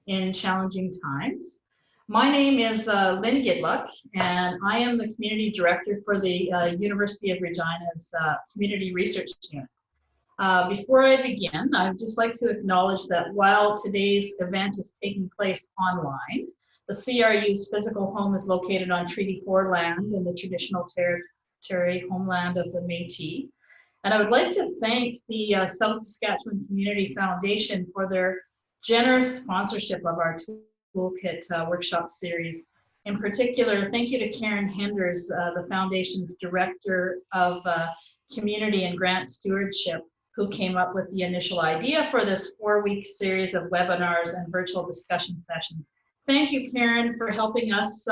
in challenging times. My name is Lynn Gidluck, and I am the Community Director for the University of Regina's Community Research Unit. Before I begin, I'd just like to acknowledge that while today's event is taking place online, the CRU's physical home is located on Treaty 4 land in the traditional territory homeland of the Métis. And I would like to thank the South Saskatchewan Community Foundation for their generous sponsorship of our ToolKit workshop series. In particular, thank you to Karen Henders, the Foundation's Director of Community and Grant Stewardship, who came up with the initial idea for this 4-week series of webinars and virtual discussion sessions. Thank you, Karen, for helping us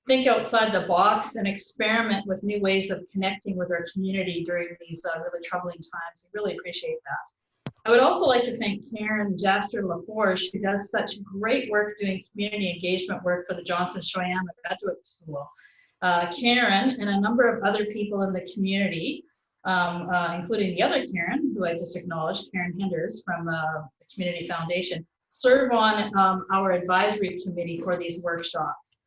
think outside the box and experiment with new ways of connecting with our community during these really troubling times. We really appreciate that. I would also like to thank Karen Jaster-Laforge, who does such great work doing community engagement work for the Johnson-Shoyama Graduate School. Karen and a number of other people in the community, including the other Karen, who I just acknowledged, Karen Henders from the Community Foundation, serve on our advisory committee for these workshops.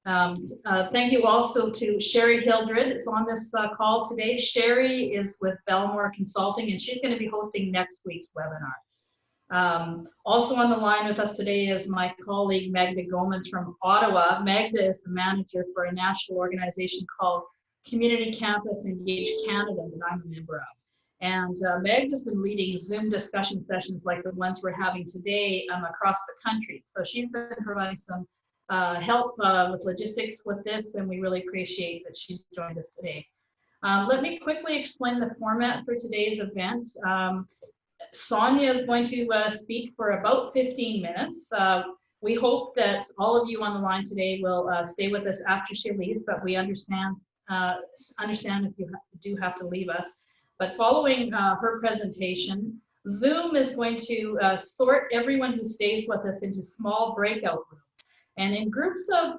Thank you also to Sherry Hildred, is on this call today. Sherry is with Belmore Consulting, and she's going to be hosting next week's webinar. Also on the line with us today is my colleague Magda Gomez from Ottawa. Magda is the manager for a national organization called Community Campus Engage Canada that I'm a member of. And Magda's been leading Zoom discussion sessions like the ones we're having today across the country. So she's been providing some help with logistics with this, and we really appreciate that she's joined us today. Let me quickly explain the format for today's event. Sonya is going to speak for about 15 minutes. We hope that all of you on the line today will stay with us after she leaves, but we understand if you do have to leave us. But following her presentation, Zoom is going to sort everyone who stays with us into small breakout rooms. And in groups of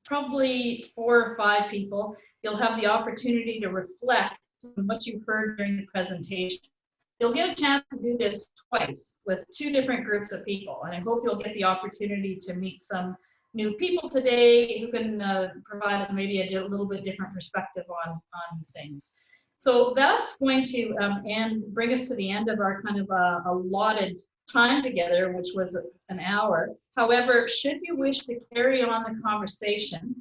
probably 4 or 5 people, you'll have the opportunity to reflect on what you heard during the presentation. You'll get a chance to do this twice with 2 different groups of people. And I hope you'll get the opportunity to meet some new people today who can provide maybe a little bit different perspective on things. So that's going to bring us to the end of our kind of allotted time together, which was an hour. However, should you wish to carry on the conversation,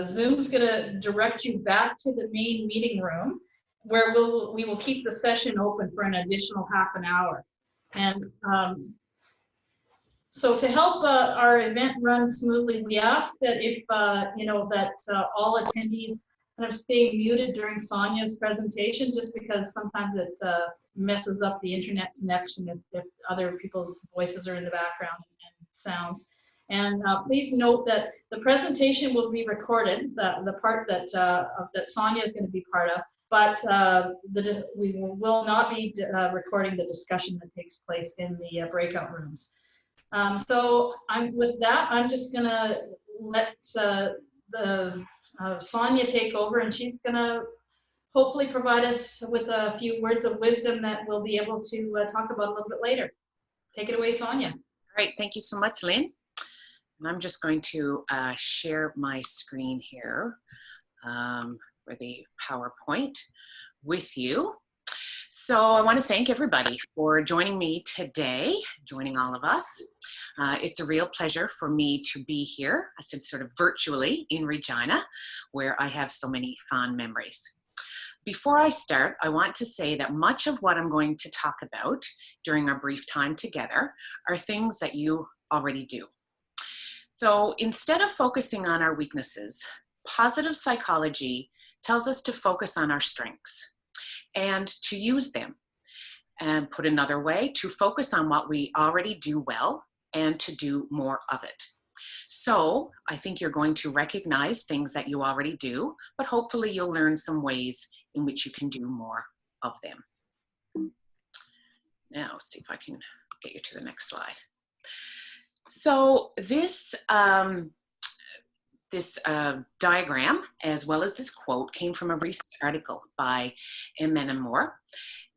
Zoom's going to direct you back to the main meeting room, where we will keep the session open for an additional half an hour. And so to help our event run smoothly, we ask that if all attendees kind of stay muted during Sonya's presentation, just because sometimes it messes up the internet connection if other people's voices are in the background and sounds. And please note that the presentation will be recorded, the part that Sonya is going to be part of, but we will not be recording the discussion that takes place in the breakout rooms. So with that, I'm just going to let Sonya take over, and she's going to hopefully provide us with a few words of wisdom that we'll be able to talk about a little bit later. Take it away, Sonya. Great, thank you so much, Lynn. And I'm just going to share my screen here for the PowerPoint with you. So I want to thank everybody for joining me today, joining all of us. It's a real pleasure for me to be here, I said sort of virtually in Regina, where I have so many fond memories. Before I start, I want to say that much of what I'm going to talk about during our brief time together are things that you already do. So instead of focusing on our weaknesses, positive psychology tells us to focus on our strengths and to use them. And put another way, to focus on what we already do well and to do more of it. So I think you're going to recognize things that you already do, but hopefully you'll learn some ways in which you can do more of them. Now, see if I can get you to the next slide. So this diagram, as well as this quote, came from a recent article by Moore.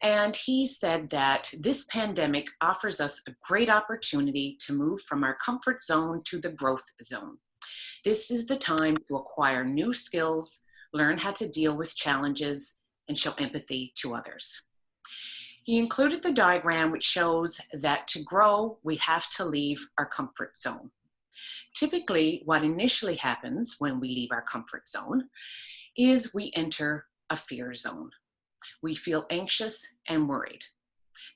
And he said that this pandemic offers us a great opportunity to move from our comfort zone to the growth zone. This is the time to acquire new skills, learn how to deal with challenges, and show empathy to others. He included the diagram which shows that to grow, we have to leave our comfort zone. Typically, what initially happens when we leave our comfort zone is we enter a fear zone. We feel anxious and worried.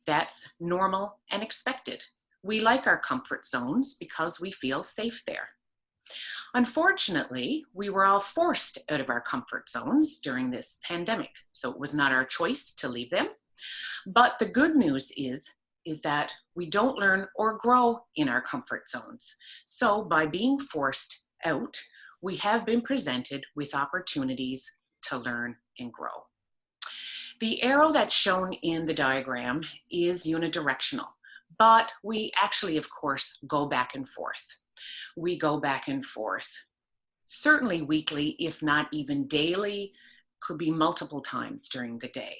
That's normal and expected. We like our comfort zones because we feel safe there. Unfortunately, we were all forced out of our comfort zones during this pandemic, so it was not our choice to leave them. But the good news is that we don't learn or grow in our comfort zones. So by being forced out, we have been presented with opportunities to learn and grow. The arrow that's shown in the diagram is unidirectional, but we actually, of course, go back and forth. We go back and forth, certainly weekly, if not even daily, could be multiple times during the day.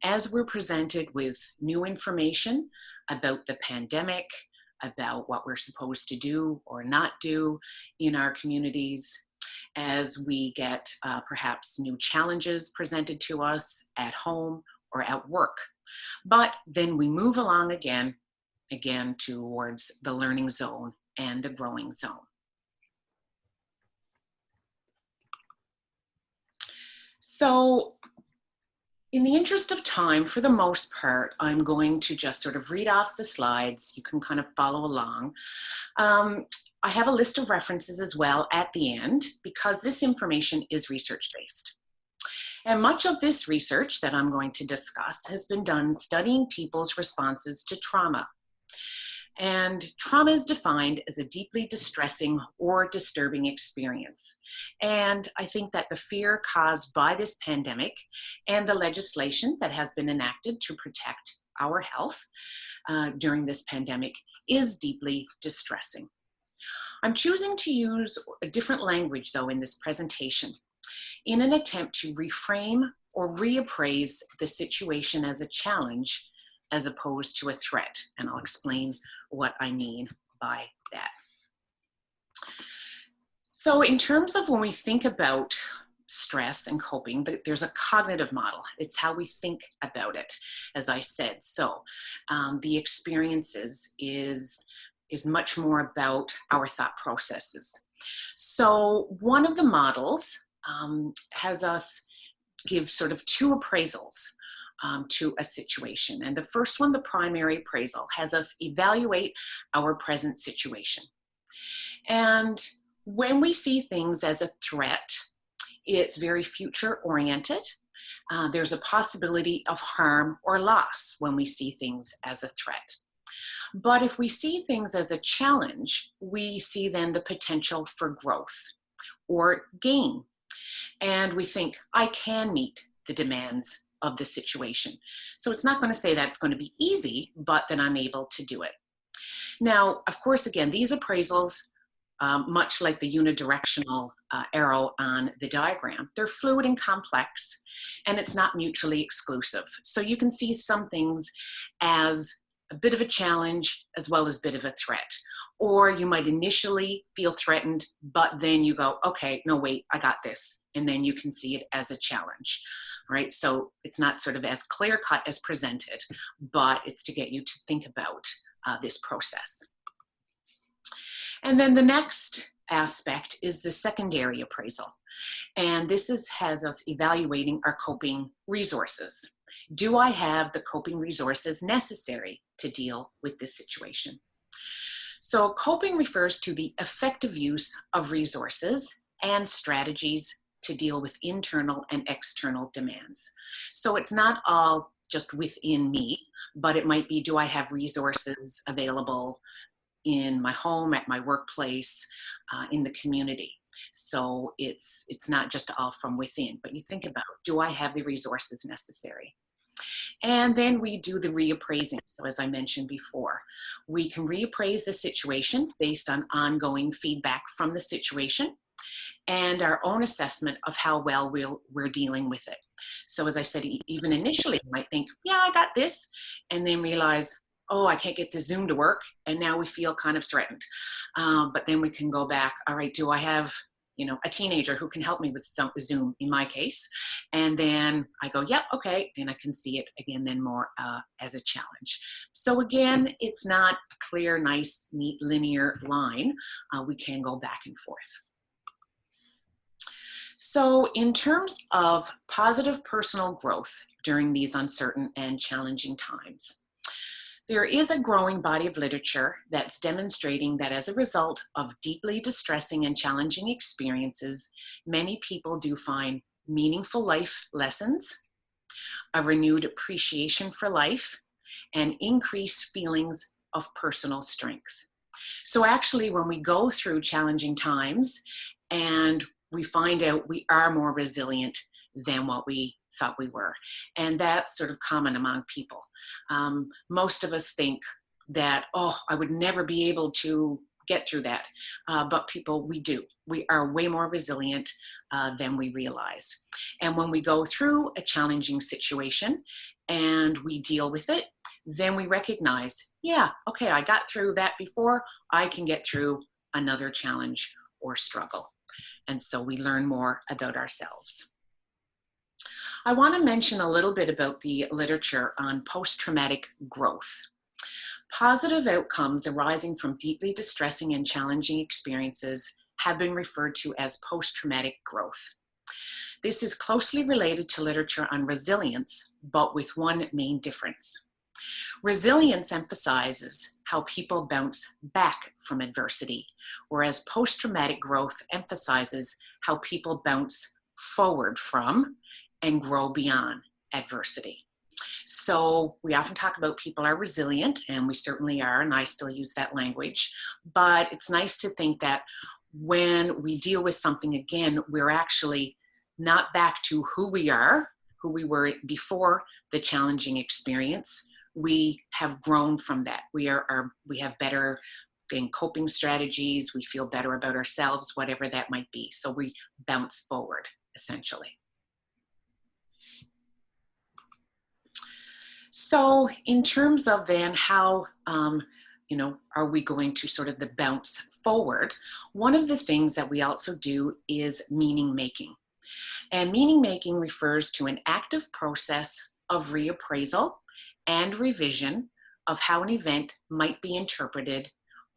As we're presented with new information about the pandemic, about what we're supposed to do or not do in our communities, as we get perhaps new challenges presented to us at home or at work. But then we move along again towards the learning zone and the growing zone. So in the interest of time, for the most part, I'm going to just sort of read off the slides. You can kind of follow along. I have a list of references as well at the end because this information is research-based. And much of this research that I'm going to discuss has been done studying people's responses to trauma. And trauma is defined as a deeply distressing or disturbing experience. And I think that the fear caused by this pandemic and the legislation that has been enacted to protect our health during this pandemic is deeply distressing. I'm choosing to use a different language, though, in this presentation in an attempt to reframe or reappraise the situation as a challenge as opposed to a threat. And I'll explain what I mean by that. So in terms of when we think about stress and coping, there's a cognitive model. It's how we think about it, as I said. So the experiences is much more about our thought processes. So one of the models has us give sort of two appraisals to a situation. And the first one, the primary appraisal, has us evaluate our present situation. And when we see things as a threat, it's very future oriented. There's a possibility of harm or loss when we see things as a threat. But if we see things as a challenge, we see then the potential for growth or gain. And we think, I can meet the demands of the situation. So it's not going to say that it's going to be easy, but that I'm able to do it. Now, of course, again, these appraisals, much like the unidirectional arrow on the diagram, they're fluid and complex, and it's not mutually exclusive. So you can see some things as a bit of a challenge as well as a bit of a threat. Or you might initially feel threatened, but then you go, okay, no, wait, I got this. And then you can see it as a challenge, right? So it's not sort of as clear cut as presented, but it's to get you to think about this process. And then the next aspect is the secondary appraisal. And this has us evaluating our coping resources. Do I have the coping resources necessary to deal with this situation? So coping refers to the effective use of resources and strategies to deal with internal and external demands. So it's not all just within me, but it might be, do I have resources available in my home, at my workplace, in the community? So it's not just all from within, but you think about, do I have the resources necessary? And then we do the reappraising. So as I mentioned before, we can reappraise the situation based on ongoing feedback from the situation and our own assessment of how well we're dealing with it. So as I said, even initially you might think, yeah, I got this, and then realize, oh, I can't get the Zoom to work, and now we feel kind of threatened. But then we can go back, all right, do I have, you know, a teenager who can help me with Zoom in my case? And then I go, yep, okay, and I can see it again then more as a challenge. So again, it's not a clear, nice, neat, linear line. We can go back and forth. So in terms of positive personal growth during these uncertain and challenging times, there is a growing body of literature that's demonstrating that as a result of deeply distressing and challenging experiences, many people do find meaningful life lessons, a renewed appreciation for life, and increased feelings of personal strength. So actually, when we go through challenging times and we find out we are more resilient than what we thought we were. And that's sort of common among people. Most of us think that, oh, I would never be able to get through that. But people, we do. We are way more resilient than we realize. And when we go through a challenging situation and we deal with it, then we recognize, yeah, okay, I got through that before, I can get through another challenge or struggle. And so we learn more about ourselves. I want to mention a little bit about the literature on post-traumatic growth. Positive outcomes arising from deeply distressing and challenging experiences have been referred to as post-traumatic growth. This is closely related to literature on resilience, but with one main difference. Resilience emphasizes how people bounce back from adversity, whereas post-traumatic growth emphasizes how people bounce forward from and grow beyond adversity. So we often talk about people are resilient, and we certainly are, and I still use that language, but it's nice to think that when we deal with something again, we're actually not back to who we were before the challenging experience. We have grown from that. We have better coping strategies, we feel better about ourselves, whatever that might be. So we bounce forward, essentially. So in terms of then how, are we going to sort of the bounce forward? One of the things that we also do is meaning making. And meaning making refers to an active process of reappraisal and revision of how an event might be interpreted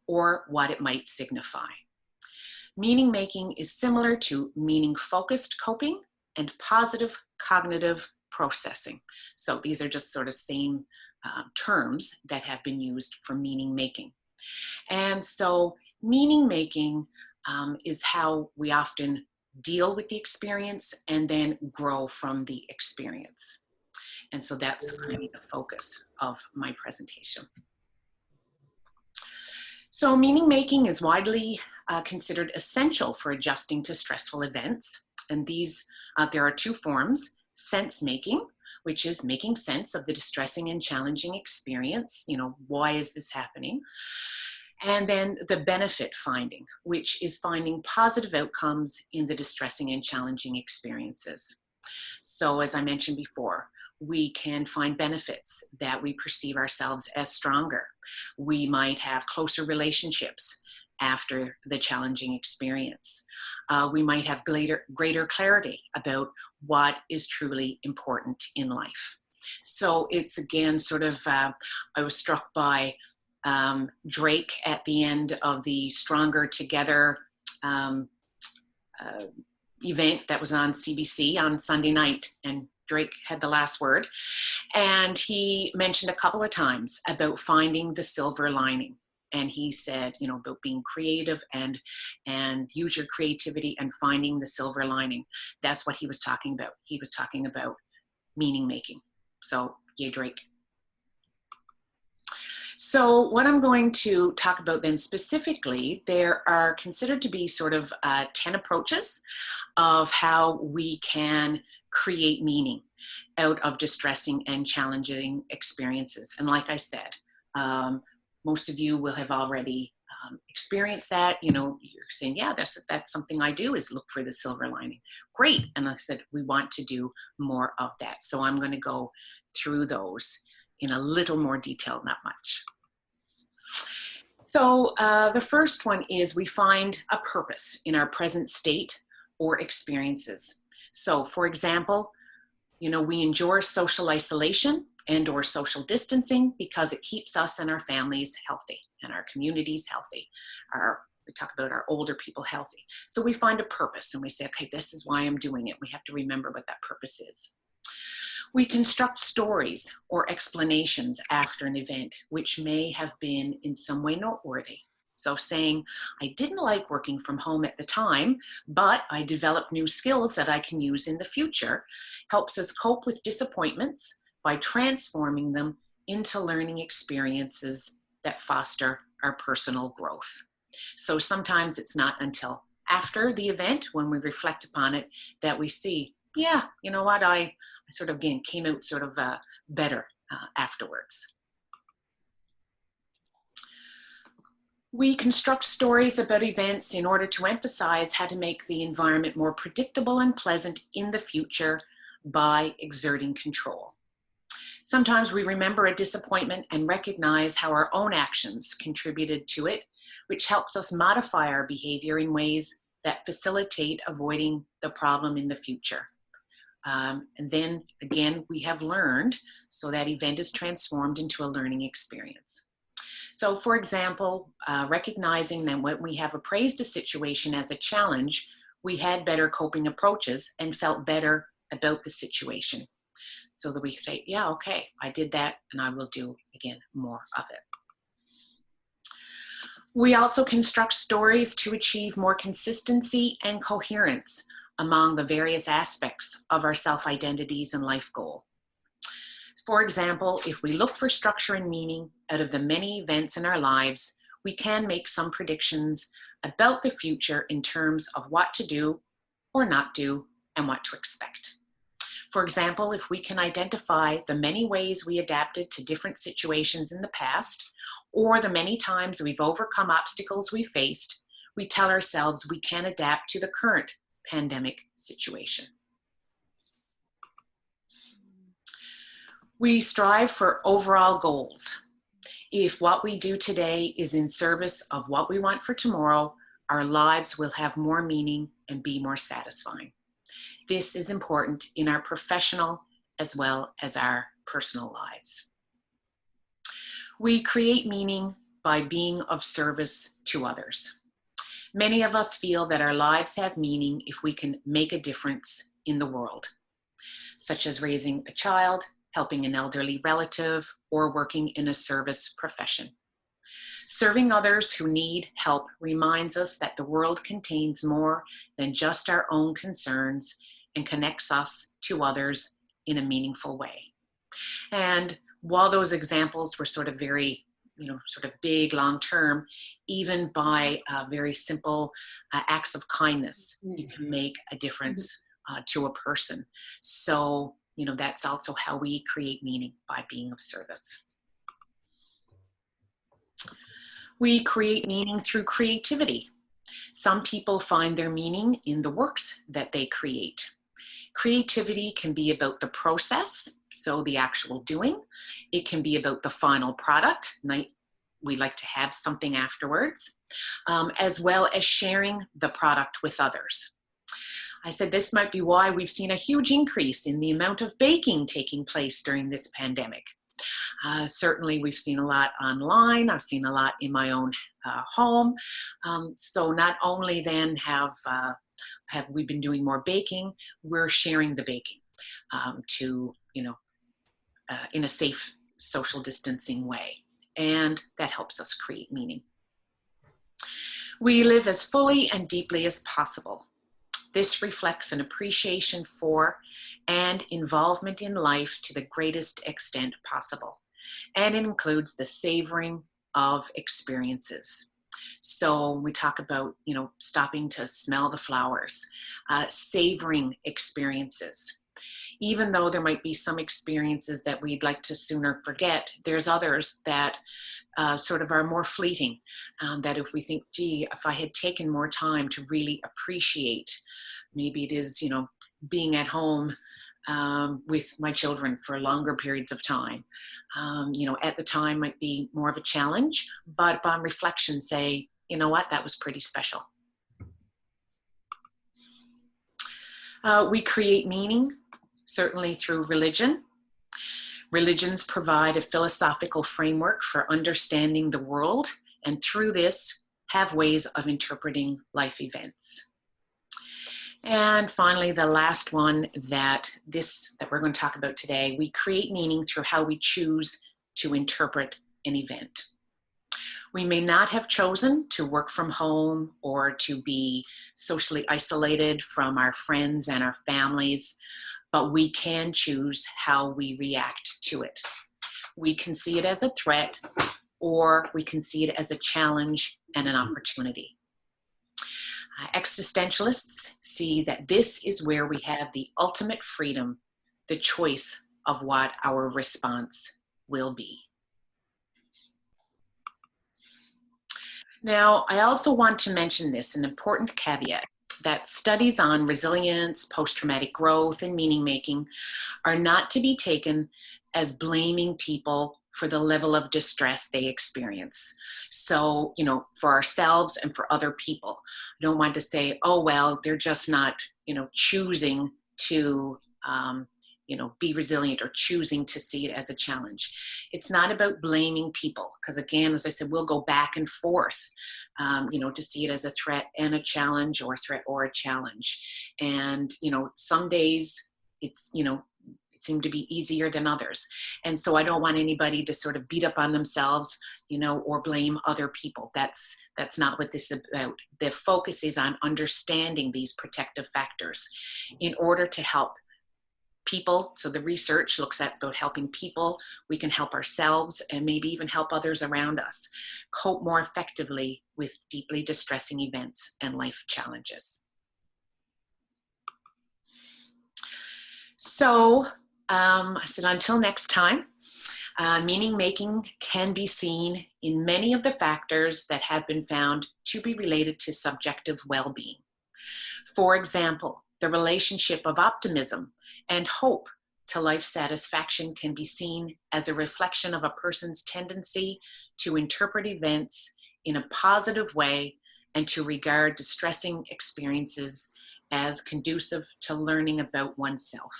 or what it might signify. Meaning making is similar to meaning-focused coping and positive cognitive processing. So these are just sort of same terms that have been used for meaning making. And so meaning making is how we often deal with the experience and then grow from the experience. And so that's kind of the focus of my presentation. So meaning making is widely considered essential for adjusting to stressful events. And these, there are two forms: sense making, which is making sense of the distressing and challenging experience. Why is this happening? And then the benefit finding, which is finding positive outcomes in the distressing and challenging experiences. So as I mentioned before, we can find benefits that we perceive ourselves as stronger. We might have closer relationships after the challenging experience. We might have greater clarity about what is truly important in life. So it's again sort of, I was struck by Drake at the end of the Stronger Together event that was on CBC on Sunday night, and Drake had the last word. And he mentioned a couple of times about finding the silver lining. And he said, about being creative and use your creativity and finding the silver lining. That's what he was talking about. He was talking about meaning making. So, yay, Drake. So what I'm going to talk about then specifically, there are considered to be sort of 10 approaches of how we can create meaning out of distressing and challenging experiences. And like I said, most of you will have already experienced that. You're saying, yeah, that's something I do, is look for the silver lining. Great. And I said, we want to do more of that. So I'm going to go through those in a little more detail, not much. So the first one is we find a purpose in our present state or experiences. So for example, we endure social isolation and or social distancing because it keeps us and our families healthy and our communities healthy. We talk about our older people healthy. So we find a purpose and we say, okay, this is why I'm doing it. We have to remember what that purpose is. We construct stories or explanations after an event, which may have been in some way noteworthy. So saying, I didn't like working from home at the time, but I developed new skills that I can use in the future, helps us cope with disappointments by transforming them into learning experiences that foster our personal growth. So sometimes it's not until after the event, when we reflect upon it, that we see, yeah, you know what, I sort of, again, came out sort of better afterwards. We construct stories about events in order to emphasize how to make the environment more predictable and pleasant in the future by exerting control. Sometimes we remember a disappointment and recognize how our own actions contributed to it, which helps us modify our behavior in ways that facilitate avoiding the problem in the future. And then again, we have learned, so that event is transformed into a learning experience. So for example, recognizing that when we have appraised a situation as a challenge, we had better coping approaches and felt better about the situation. So that we say, yeah, okay, I did that and I will do, again, more of it. We also construct stories to achieve more consistency and coherence among the various aspects of our self-identities and life goal. For example, if we look for structure and meaning out of the many events in our lives, we can make some predictions about the future in terms of what to do or not do and what to expect. For example, if we can identify the many ways we adapted to different situations in the past, or the many times we've overcome obstacles we faced, we tell ourselves we can adapt to the current pandemic situation. We strive for overall goals. If what we do today is in service of what we want for tomorrow, our lives will have more meaning and be more satisfying. This is important in our professional as well as our personal lives. We create meaning by being of service to others. Many of us feel that our lives have meaning if we can make a difference in the world, such as raising a child, helping an elderly relative, or working in a service profession. Serving others who need help reminds us that the world contains more than just our own concerns and connects us to others in a meaningful way. And while those examples were sort of very, sort of big, long-term, even by very simple acts of kindness, you can make a difference to a person. So, that's also how we create meaning, by being of service. We create meaning through creativity. Some people find their meaning in the works that they create. Creativity can be about the process, so the actual doing. It can be about the final product. We like to have something afterwards, as well as sharing the product with others. I said this might be why we've seen a huge increase in the amount of baking taking place during this pandemic. Certainly we've seen a lot online. I've seen a lot in my own home. So not only then have we been doing more baking, we're sharing the baking in a safe social distancing way. And that helps us create meaning. We live as fully and deeply as possible. This reflects an appreciation for and involvement in life to the greatest extent possible. And it includes the savoring of experiences. So we talk about, stopping to smell the flowers, savoring experiences. Even though there might be some experiences that we'd like to sooner forget, there's others that sort of are more fleeting. That if we think, gee, if I had taken more time to really appreciate, maybe it is, you know, being at home with my children for longer periods of time. You know, at the time might be more of a challenge, but upon reflection say, you know what, that was pretty special. We create meaning, certainly through religion. Religions provide a philosophical framework for understanding the world, and through this have ways of interpreting life events. And finally, the last one that we're going to talk about today, we create meaning through how we choose to interpret an event. We may not have chosen to work from home or to be socially isolated from our friends and our families, but we can choose how we react to it. We can see it as a threat, or we can see it as a challenge and an opportunity. Existentialists see that this is where we have the ultimate freedom, the choice of what our response will be. Now, I also want to mention this, an important caveat, that studies on resilience, post-traumatic growth, and meaning making are not to be taken as blaming people for the level of distress they experience. So, you know, for ourselves and for other people. I don't want to say, oh, well, they're just not, you know, choosing to, you know, be resilient or choosing to see it as a challenge. It's not about blaming people, because again, as I said, we'll go back and forth, you know, to see it as a threat and a challenge, or a threat or a challenge. And, you know, some days it's, you know, it seemed to be easier than others. And so I don't want anybody to sort of beat up on themselves, you know, or blame other people. That's not what this is about. The focus is on understanding these protective factors in order to help people. So the research looks at about helping people. We can help ourselves and maybe even help others around us cope more effectively with deeply distressing events and life challenges. So I said, until next time, meaning making can be seen in many of the factors that have been found to be related to subjective well-being. For example, the relationship of optimism and hope to life satisfaction can be seen as a reflection of a person's tendency to interpret events in a positive way and to regard distressing experiences as conducive to learning about oneself.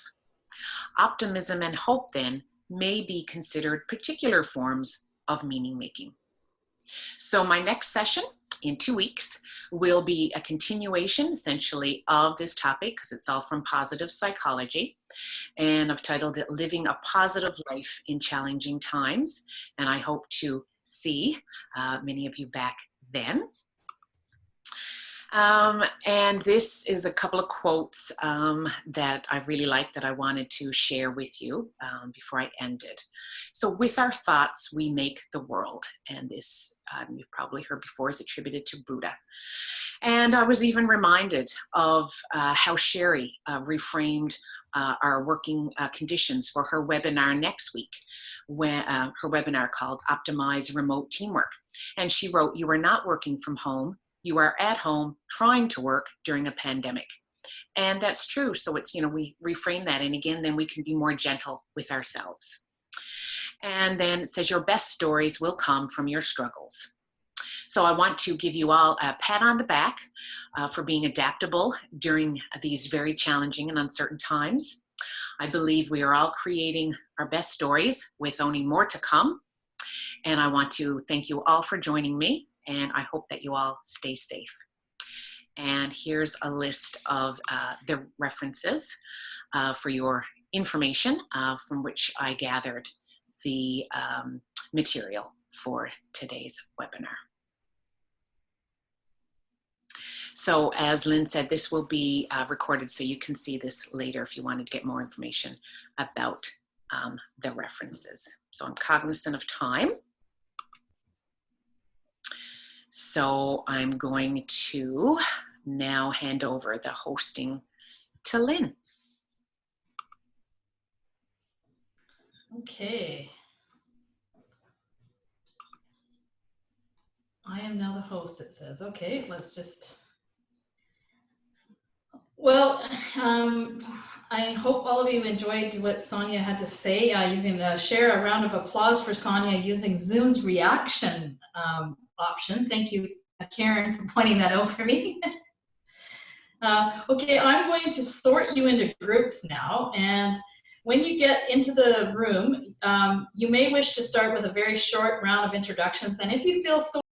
Optimism and hope, then, may be considered particular forms of meaning making. So my next session in 2 weeks will be a continuation, essentially, of this topic, because it's all from positive psychology. And I've titled it Living a Positive Life in Challenging Times. And I hope to see many of you back then. And this is a couple of quotes that I really like that I wanted to share with you before I end it. So, with our thoughts, we make the world. And this, you've probably heard before, is attributed to Buddha. And I was even reminded of how Sherry reframed our working conditions for her webinar next week, when, her webinar called Optimize Remote Teamwork. And she wrote, "You are not working from home. You are at home trying to work during a pandemic." And that's true. So it's, you know, we reframe that. And again, then we can be more gentle with ourselves. And then it says, your best stories will come from your struggles. So I want to give you all a pat on the back for being adaptable during these very challenging and uncertain times. I believe we are all creating our best stories with only more to come. And I want to thank you all for joining me. And I hope that you all stay safe. And here's a list of the references for your information from which I gathered the material for today's webinar. So as Lynn said, this will be recorded so you can see this later if you wanted to get more information about the references. So I'm cognizant of time. So I'm going to now hand over the hosting to Lynn. Okay. I am now the host, it says. Okay, let's just. Well, I hope all of you enjoyed what Sonya had to say. You can share a round of applause for Sonya using Zoom's reaction option. Thank you, Karen, for pointing that out for me. Okay, I'm going to sort you into groups now. And when you get into the room, you may wish to start with a very short round of introductions. And if you feel so